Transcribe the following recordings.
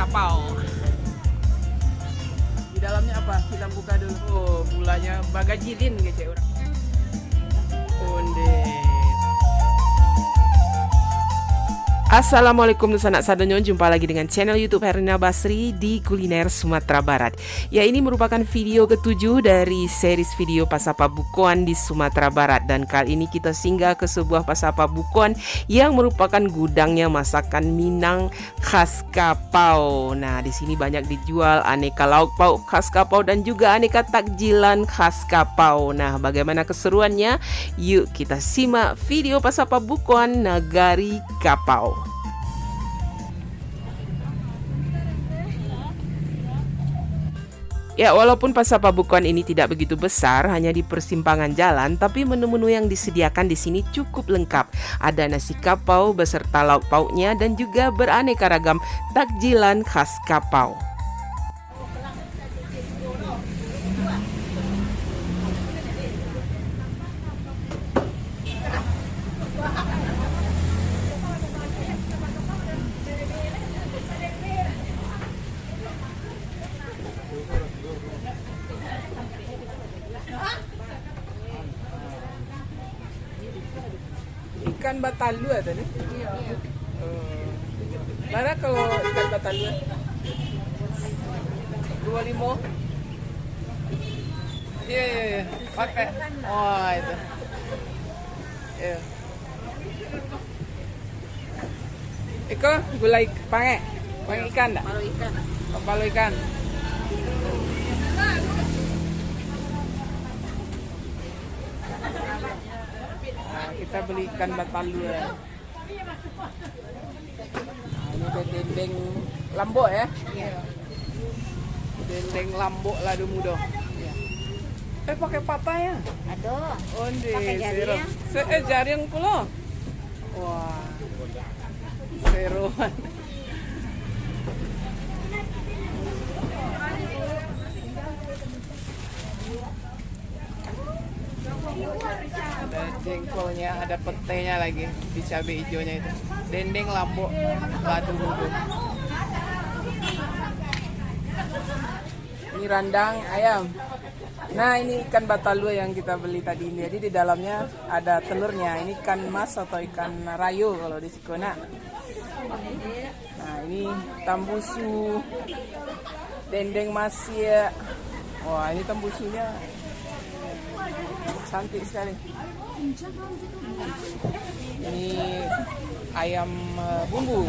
kapau. Di dalamnya apa? Kita buka dulu. Oh, gulanya bagajilin kece orang. Onde. Assalamualaikum sanak sadonyo, jumpa lagi dengan channel YouTube Herlina Basri di Kuliner Sumatera Barat. Ya, ini merupakan video ke-7 dari series video Pasapa Bukuan di Sumatera Barat, dan kali ini kita singgah ke sebuah Pasapa Bukuan yang merupakan gudangnya masakan Minang khas kapau. Nah, di sini banyak dijual aneka lauk pauk khas kapau dan juga aneka takjilan khas kapau. Nah, bagaimana keseruannya? Yuk kita simak video Pasapa Bukuan Nagari Kapau. Ya, walaupun Pasapa Bukuan ini tidak begitu besar, hanya di persimpangan jalan, tapi menu-menu yang disediakan di sini cukup lengkap. Ada nasi kapau beserta lauk pauknya dan juga beraneka ragam takjilan khas kapau. Ikan batalu ada nih. Iya. Mana kalau ikan batalu? 25. Iya. Pakai. Oh, itu. Iya. Iko gulai pange ikan enggak? Palu ikan. Palu ikan. Nah, kita beli ikan batalu ya. Nah, ini ada dendeng lambok ya? Iya. Dendeng lambok ladu mudo. Iya. Pakai patah ya? Ada. Onde. Pakai jaring. Jaring pula. Wah. Seruan. Ada jengkolnya, ada petenya lagi di cabai hijaunya itu. Dendeng lambok ladu mudo. Ini randang ayam. Nah, ini ikan batalu yang kita beli tadi. Jadi di dalamnya ada telurnya. Ini ikan mas atau ikan rayo kalau di Sikona. Nah, ini tambusu, dendeng masia. Wah, ini tambusunya cantik sekali. Ini ayam bumbu.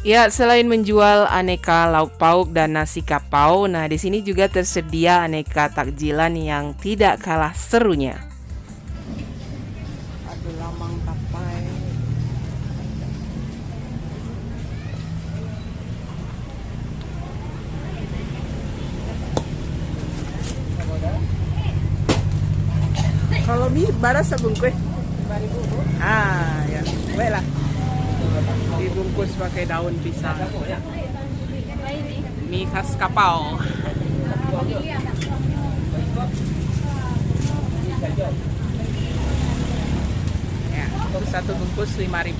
Ya, selain menjual aneka lauk pauk dan nasi kapau, nah di sini juga tersedia aneka takjilan yang tidak kalah serunya. Ada lamang tapai. Kalau mie baras sebungkus 5.000. Ah, ya. Baiklah. Dibungkus pakai daun pisang. Mie khas kapau. Ya, itu satu bungkus 5.000.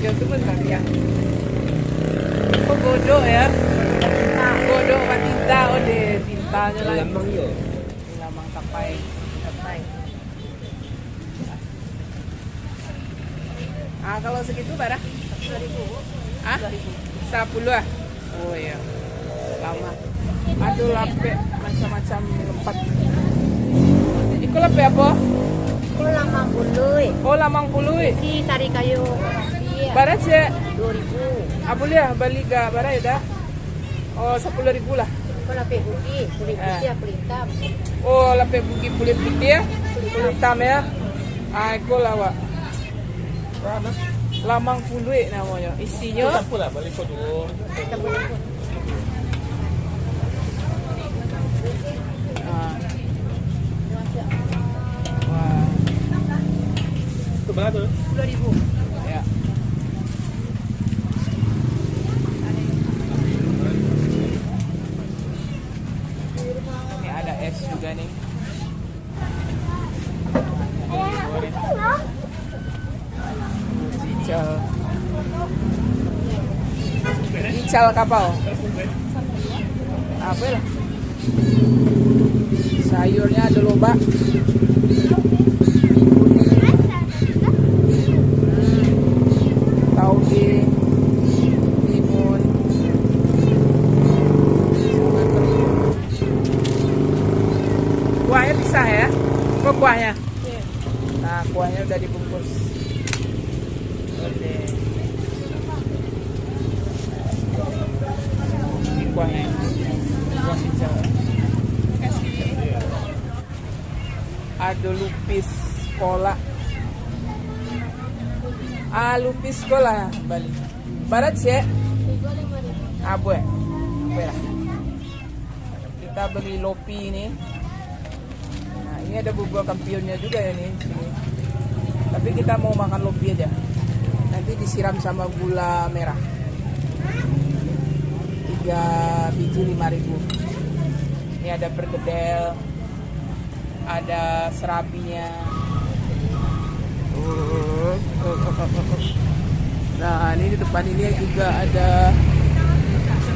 Ya, itu bentar ya. Oh, godok ya. Godok sama tinta, oh deh tintanya lah. Lamang tapai. Ah, kalau segitu berapa? 10.000. Ah? 10 ah? Oh iya. Lama. Aduh lape macam-macam lempat. Iku lape apa? Iku lamang puluh. Oh, lamang puluh. Si tari kayu. Barat sih? 2.000. Ah, boleh balik ke barat ya dah? Oh, 10.000 lah. Iku lapik buki, kulit putih, kulit hitam. Oh, lapik buki kulit putih ya? Kulit hitam ya? Ah, iku lah wak. Lamang puluh namanya. Isinya? Pula balik kau dulu. Ah. Wah. Itu berapa tuh? 10.000. Ya. Ini ada es juga nih. Ical kapal. Apa lah? Sayurnya ada loba. Tauge, timun, kuahnya pisah ya? Kok kuahnya? Nah, kuahnya udah dibungkus. Oke. Ini kuahnya. Kuah hijau. Ada lupis sekolah. Ah, lupis sekolah Bali. Barat sih? Abu ya? Apa lah? Kita beli lopi ini. Nah, ini ada bubur kampionnya juga ya nih. Sini. Tapi kita mau makan lopi aja. Nanti disiram sama gula merah. 3 biji 5.000. Ini ada perkedel, ada serabinya. Nah, ini di depan ini juga ada.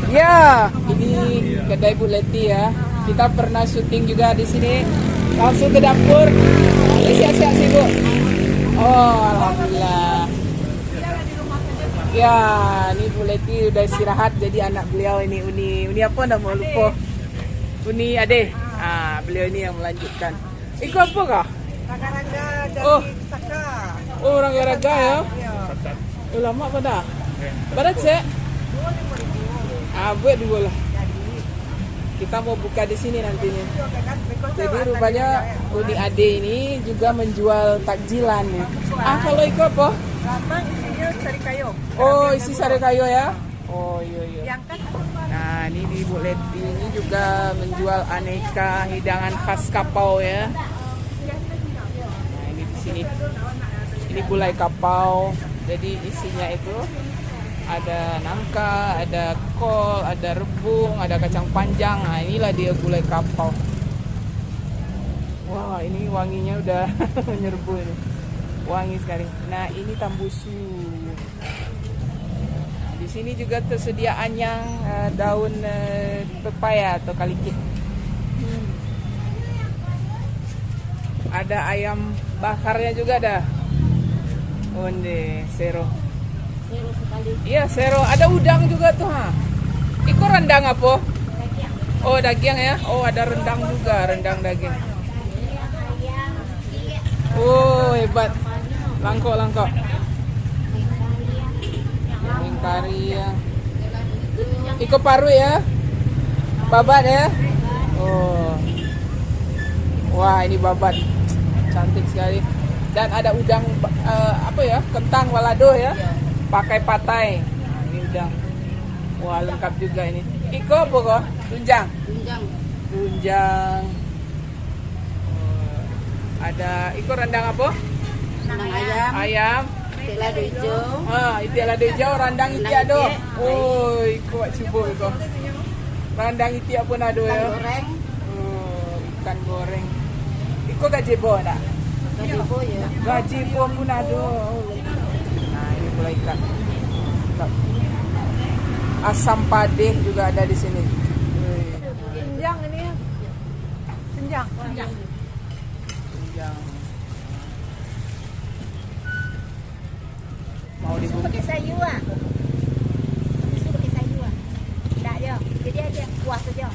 Ya, ini kedai Bu Leti ya. Kita pernah syuting juga di sini. Langsung ke dapur. Siap-siap sih Bu. Oh, alhamdulillah. Ya, ini Bu Leti udah istirahat. Jadi anak beliau ini Uni apa nama lupa. Uni Ade. Ah, beliau ini yang melanjutkan. Iku apa kah? Raga-raga dari Oh. Saka. Oh, orang raga ya. Iya. Oh, lama apa dah? Barat sih? Ah, buat dua lah. Kita mau buka di sini nantinya. Jadi rupanya Uni Ade ini juga menjual takjilan ya. Ah, kalau itu apa? Lamang isinya tari kayu. Oh, isi sari kayu ya? Oh, iya. Diangkat. Nah, ini di Bu Leti ini juga menjual aneka hidangan khas kapau ya. Nah, ini di sini. Ini gulai kapau. Jadi isinya itu ada nangka, ada kol, ada rebung, ada kacang panjang. Nah, inilah dia gulai kapau. Wah, ini wanginya udah menyerbu ini. Wangi sekali. Nah, ini tambusu. Nah, di sini juga tersedia anyang, daun pepaya atau kalikit. Ada ayam bakarnya juga ada. Onde, sero. Seru sekali. Iya, sero. Ada udang juga tuh, ha. Iku rendang apa? Oh, daging ya. Oh, ada rendang juga, rendang daging. Oh, hebat. Langkok. Kari ya. Iko paru ya. Babat ya. Oh. Wah, ini babat. Cantik sekali. Dan ada udang apa ya? Kentang balado ya. Pakai patai. Nah, ini udang. Wah, lengkap juga ini. Iko apa kok? Tunjang. Tunjang. Oh, ada iko rendang apa? Rendang ayam. Ayam. Lado hijau. Iti lado hijau, randang iti ado. Oh, iko cibo iko. Randang iti apa nado ya? Goreng. Oh, ikan goreng. Iko gajebo nak? Gajebo ya. Gajebo pun ada. Nah, ini pula ikan. Asam padeh juga ada di sini. Senjang ini ya. Senjang. Tunjang. Mau dibungkus. Pakai sayur ah. Susu pakai sayur ah. Tak dia. Jadi aja kuah saja.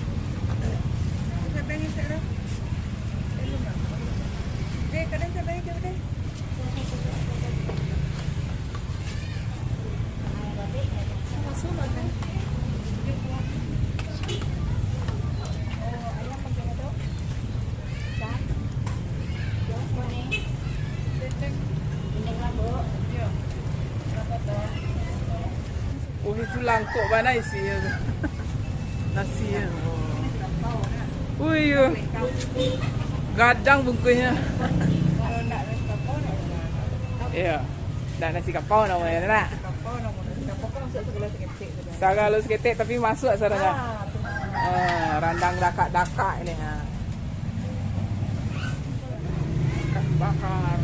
Oh, itu langkok mana isinya tu? Nasi ya. Oh. Ui, gadang bungkusnya. Ya, dah nasi kapau namanya nak. Sagalo seketik tapi masuk saranya. Randang dakak-dakak ini. Ikan bakar.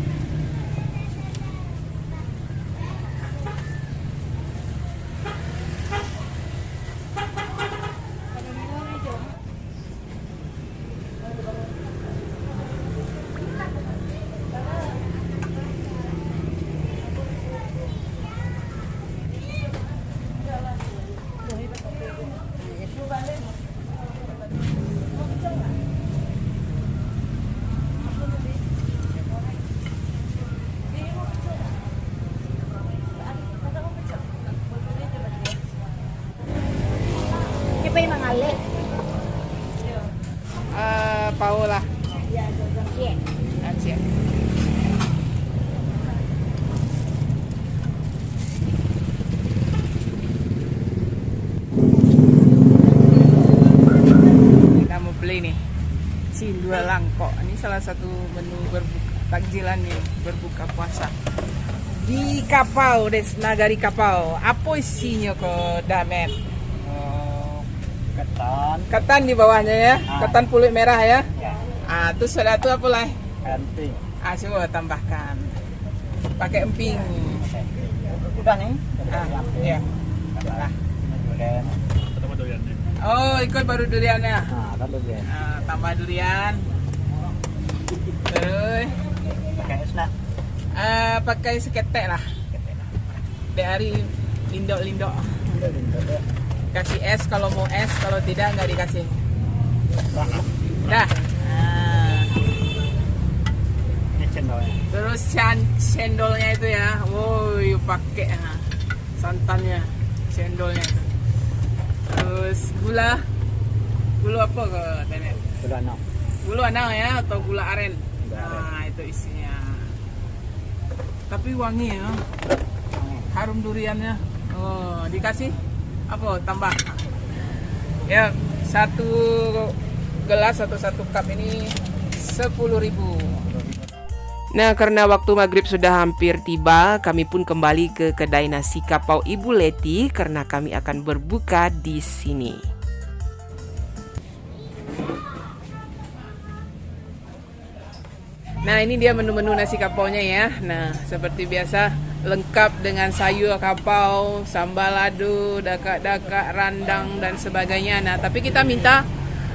Kita yang mengalir. Paula. Ya, iya. Aceh. Kita mau beli nih cindua langkok. Ini salah satu menu berbuka takjilan nih berbuka puasa di Kapau, Nagari Kapau. Apa isinya kok Damet? Ketan di bawahnya ya, ketan pulut merah ya. Terus ada tuh apa lah? Emping. Coba tambahkan. Pakai emping. Udah nih. Iya. Nah. Oh, ikut baru duriannya. Kan durian. Tambah durian. Terus Pakai es nak. pakai seketek lah. Dari lindok-lindok. Kasih es kalau mau es, kalau tidak nggak dikasih. Dah. Ini cendolnya. Terus cendolnya itu ya, woi pakai santannya, cendolnya itu. Terus gula apa ke Tenet? Gula enam. Gula anang ya atau gula aren? Nah itu isinya. Tapi wangi ya, harum duriannya. Oh dikasih apa? Tambah. Ya satu gelas atau satu cup ini 10.000. Nah, karena waktu maghrib sudah hampir tiba, kami pun kembali ke kedai nasi kapau Ibu Leti karena kami akan berbuka di sini. Nah, ini dia menu-menu nasi kapaunya ya. Nah, seperti biasa lengkap dengan sayur kapau, sambal lado, dakak-dakak, randang dan sebagainya. Nah, tapi kita minta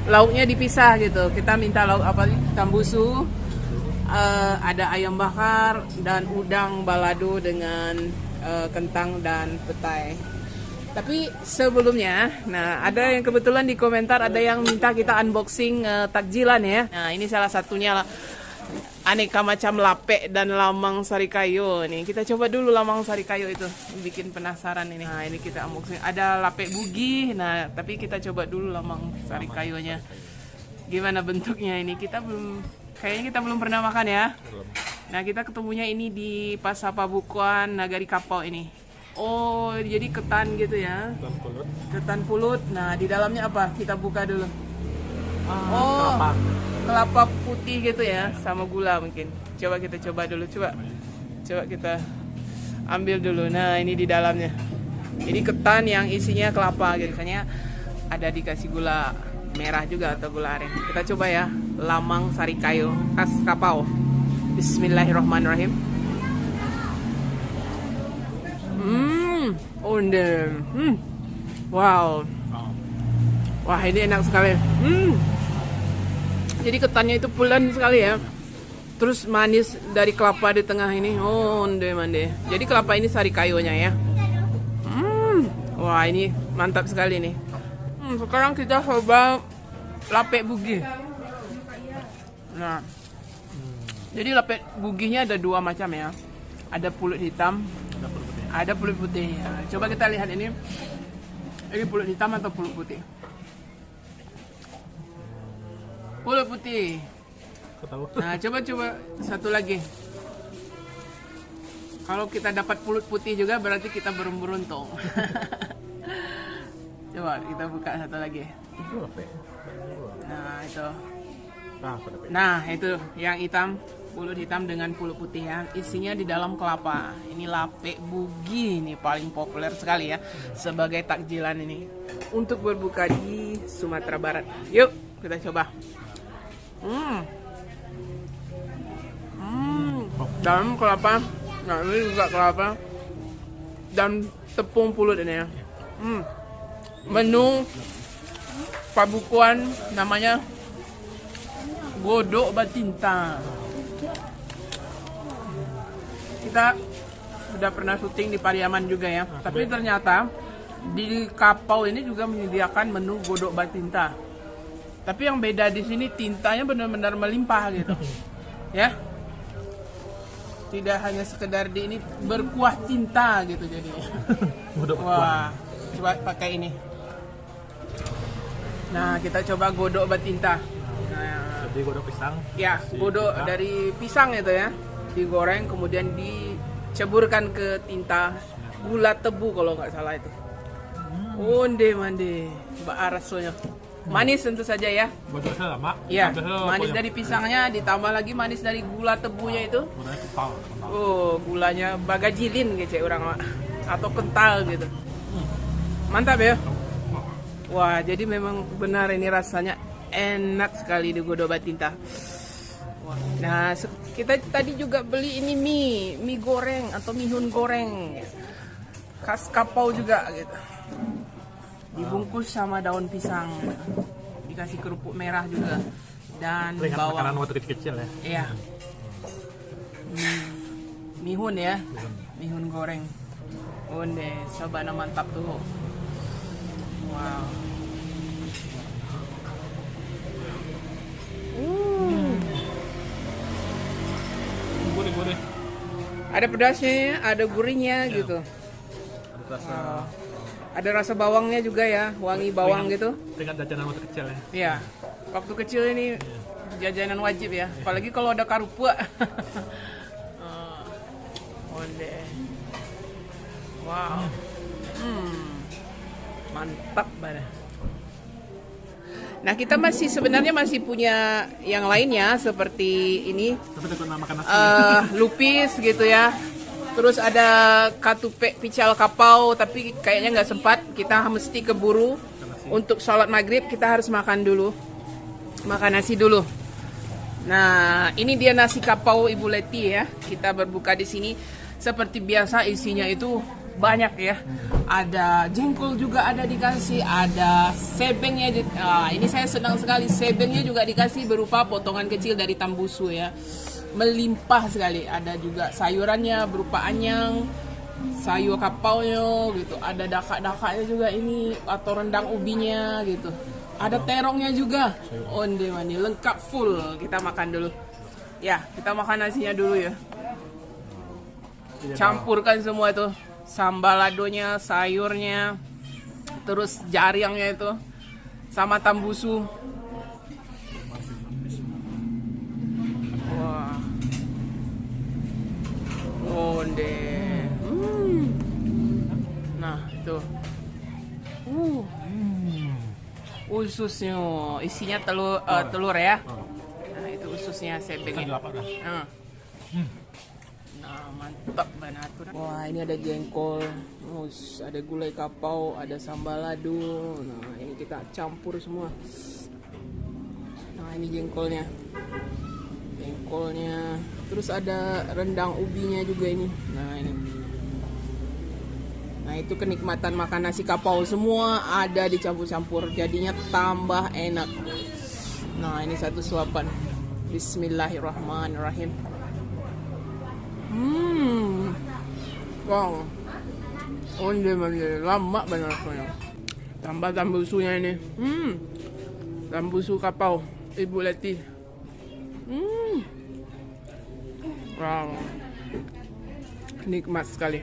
lauknya dipisah gitu. Kita minta lauk apa nih? Tambusu. Ada ayam bakar dan udang balado dengan kentang dan petai. Tapi sebelumnya, nah ada yang kebetulan di komentar ada yang minta kita unboxing takjilan ya. Nah ini salah satunya lah, aneka macam lapek dan lamang sari kayo nih. Kita coba dulu lamang sari kayo itu, bikin penasaran ini. Nah ini kita unboxing. Ada lapek bugi, nah tapi kita coba dulu lamang sari kayonya. Gimana bentuknya ini? Kayaknya kita belum pernah makan ya. Nah kita ketemunya ini di Pasar Pabukuan Nagari Kapau ini. Oh, jadi ketan gitu ya? Ketan pulut. Nah, di dalamnya apa? Kita buka dulu. Oh, kelapa putih gitu ya, sama gula mungkin. Coba kita coba dulu, coba kita ambil dulu. Nah, ini di dalamnya. Ini ketan yang isinya kelapa gitu. Biasanya ada dikasih gula merah juga atau gula aren. Kita coba ya, lamang sari kayo khas Kapau. Bismillahirrahmanirrahim. Wow. Wah, ini enak sekali. Jadi ketannya itu pulen sekali ya. Terus manis dari kelapa di tengah ini. Mande. Jadi kelapa ini sari kayonya ya. Wah, ini mantap sekali nih. Sekarang kita coba lapek bugi. Nah. Jadi lapek buginya ada dua macam ya. Ada pulut hitam, ada pulut putih. Nah, coba kita lihat ini pulut hitam atau pulut putih? Pulut putih. Nah, coba satu lagi. Kalau kita dapat pulut putih juga berarti kita beruntung. Coba kita buka satu lagi. Nah, itu. Nah, itu yang hitam. Pulut hitam dengan pulut putih ya, isinya di dalam kelapa. Ini lapek bugi, ini paling populer sekali ya sebagai takjilan ini untuk berbuka di Sumatera Barat. Yuk kita coba. Dalam kelapa, nah ini juga kelapa dan tepung pulut ini ya. Menu Pabukuan namanya godok batinta. Kita sudah pernah syuting di Pariaman juga ya, tapi ternyata di Kapau ini juga menyediakan menu godok batinta. Tapi yang beda di sini tintanya benar-benar melimpah gitu, ya. Tidak hanya sekedar di ini berkuah tinta gitu jadinya. Wah, coba pakai ini. Nah, kita coba godok batinta. Nah, jadi godok pisang. Ya, godok dari pisang itu ya. Digoreng kemudian diceburkan ke tinta gula tebu kalau nggak salah itu. Mande, mbak rasanya manis tentu saja ya. Ya, manis dari pisangnya ditambah lagi manis dari gula tebunya itu. Gulanya bagajilin gitu orang atau kental gitu. Mantap ya. Wah, jadi memang benar ini rasanya enak sekali di godok batinta. Nah, kita tadi juga beli ini mie goreng atau mihun goreng khas Kapau juga gitu. Dibungkus sama daun pisang, dikasih kerupuk merah juga dan bawang. Makanan waktu kecil ya. Iya. Mihun ya, mihun goreng. Onde, sabana mantap tuh. Wow. Boleh. Ada pedasnya, ada gurihnya ya, gitu. Ada rasa bawangnya juga ya, wangi bawang gitu. Dengan jajanan waktu kecil ya. Iya, waktu kecil ini jajanan wajib ya, apalagi kalau ada karupua. Onde. Wow. Mantap banget. Nah, kita sebenarnya masih punya yang lainnya seperti ini, lupis gitu ya. Terus ada katupe pical Kapau, tapi kayaknya nggak sempat. Kita mesti keburu untuk sholat maghrib. Kita harus makan nasi dulu. Nah, ini dia nasi Kapau Ibu Leti ya. Kita berbuka di sini. Seperti biasa isinya itu banyak ya. Ada jengkol juga ada dikasih, ada sebengnya. Ini saya senang sekali, sebengnya juga dikasih berupa potongan kecil dari tambusu ya. Melimpah sekali. Ada juga sayurannya berupa anyang, sayur kapaunya gitu, ada dakak-dakaknya juga ini atau rendang ubinya gitu. Ada terongnya juga. Onde mani lengkap full. Kita makan dulu. Ya, kita makan nasinya dulu ya. Campurkan semua itu. Sambaladonya, sayurnya, terus jaringnya itu sama tambusu. Wah. Onde. Nah, itu. Ususnya isinya telur ya. Nah, itu ususnya sebengnya. Nah, mantap banget. Wah, ini ada jengkol, ada gulai kapau, ada sambalado. Nah, ini kita campur semua. Nah, ini jengkolnya. Terus ada rendang ubinya juga ini. Nah, ini. Nah, itu kenikmatan makan nasi kapau, semua ada dicampur-campur, jadinya tambah enak. Nah, ini satu suapan. Bismillahirrahmanirrahim. Wow. Onde lama benar rasanya. Tambah tambusunya ini. Tambusu kapau Ibu Leti. Wow. Nikmat sekali.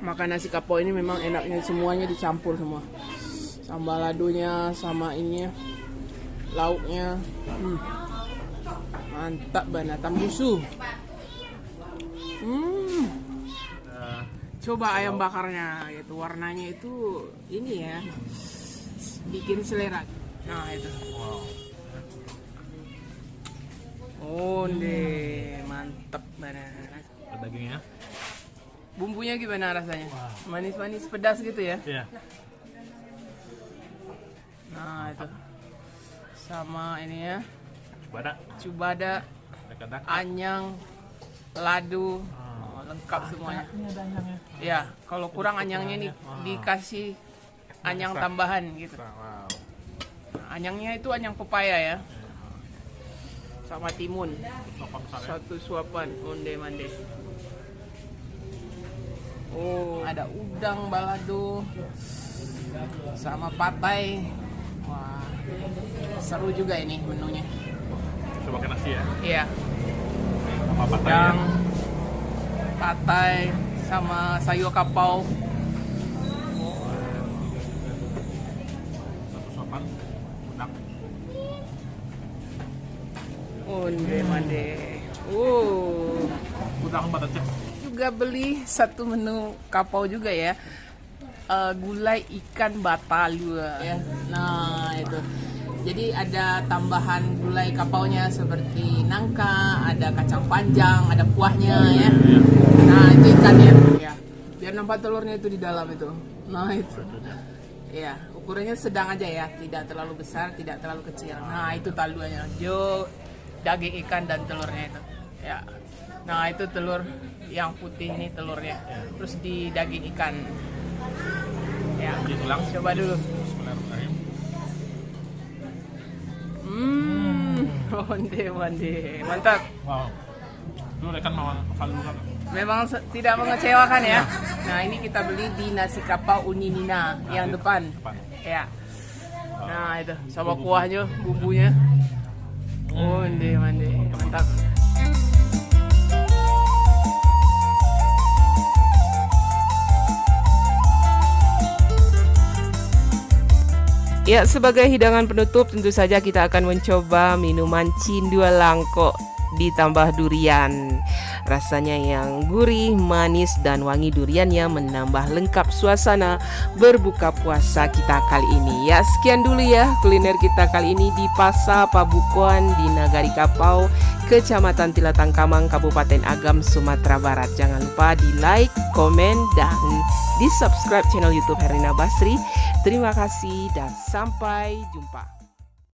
Makan nasi kapau ini memang enaknya semuanya dicampur semua. Sambaladonya sama ini lauknya. Mantap banget tambusu. Coba ayam bakarnya gitu, warnanya itu ini ya, bikin selera. Nah, itu. Onde, mantap banget. Dagingnya. Bumbunya gimana rasanya? Manis-manis pedas gitu ya? Iya. Nah, itu. Sama ini ya. Cubada. Cubada, anyang, ladu, lengkap semuanya. Ini ada anyangnya. Ya, kalau kurang anyangnya nih dikasih anyang tambahan gitu. Wow. Nah, anyangnya itu anyang pepaya ya. Sama timun. Satu suapan onde mande. Oh, ada udang balado sama patai. Wah, seru juga ini menunya. Coba pakai nasi ya. Iya. Sama patai. Udang, patai sama sayur kapau. Satu sopan. Udang. Onde mande. Udang badatnya. Juga beli satu menu kapau juga ya. Gulai ikan batalu ya. Nah, itu. Jadi ada tambahan gulai kapaunya seperti nangka, ada kacang panjang, ada kuahnya ya. Nah, itu ikannya ya. Biar nampak telurnya itu di dalam itu. Nah, itu. Ya, ukurannya sedang aja ya, tidak terlalu besar, tidak terlalu kecil. Nah, itu taluannya. Jo, daging ikan dan telurnya itu. Ya. Nah, itu telur yang putih ini telurnya. Terus di daging ikan. Ya, coba dulu. Bismillahirrahmanirrahim. Onde, mantap. Wow. Itu ikan malu kan. Memang tidak mengecewakan ya. Nah, ini kita beli di nasi kapau Uninina yang depan. Ya. Nah, itu sama kuahnya, bumbunya. Onde, mantap. Ya, sebagai hidangan penutup tentu saja kita akan mencoba minuman cindua langko ditambah durian. Rasanya yang gurih, manis, dan wangi duriannya menambah lengkap suasana berbuka puasa kita kali ini. Ya, sekian dulu ya kuliner kita kali ini di Pasar Pabukuan di Nagari Kapau, Kecamatan Tilatang Kamang, Kabupaten Agam, Sumatera Barat. Jangan lupa di like, komen, dan di subscribe channel YouTube Herlina Basri. Terima kasih dan sampai jumpa.